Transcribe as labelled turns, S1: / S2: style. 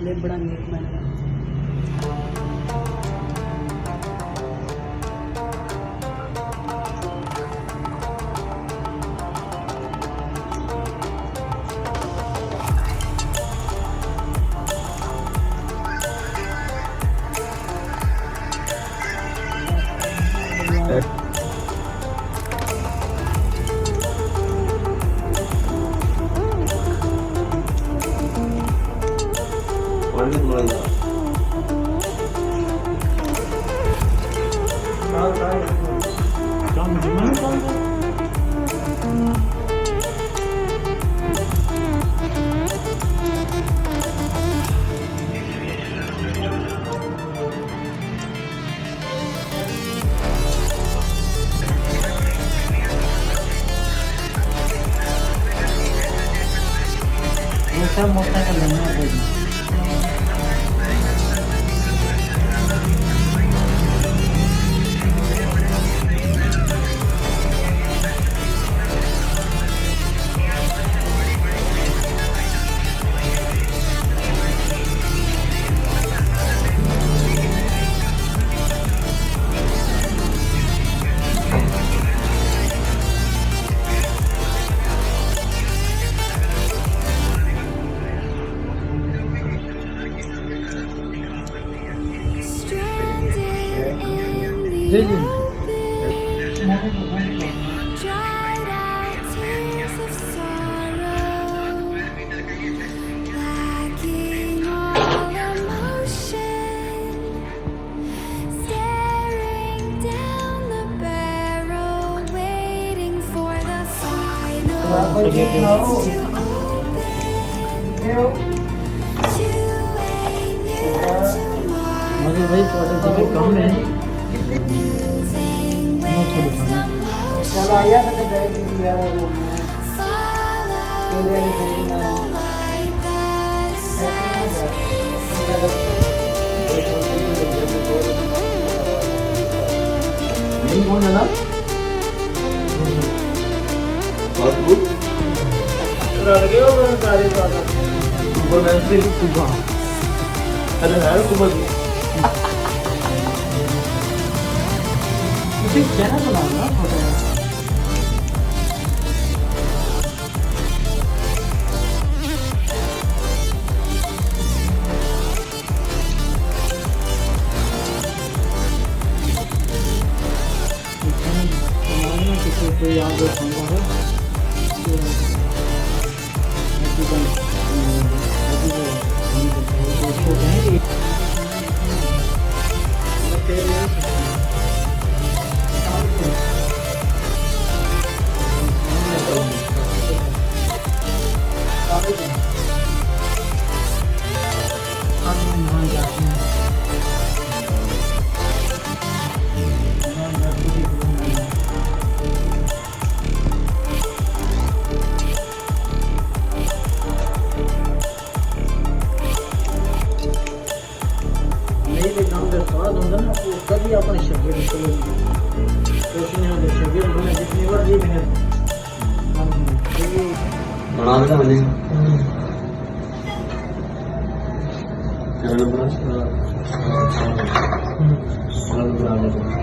S1: ले बड़ा नेक बन गया। सब मोटा कर लेना है। मुझे भाई थोड़े कम है। चलो आया तो गए यार वो नहीं कौन है ना बहुत गुड लगे हो सारे ऊपर मैं से सुबह अरे यार सुबह इसे क्या बनाना होता है। कोई याद रखूंगा है अपने शरीर रोशनी होने शरीर होने जितनी बार ये है बना देना वाली क्या बना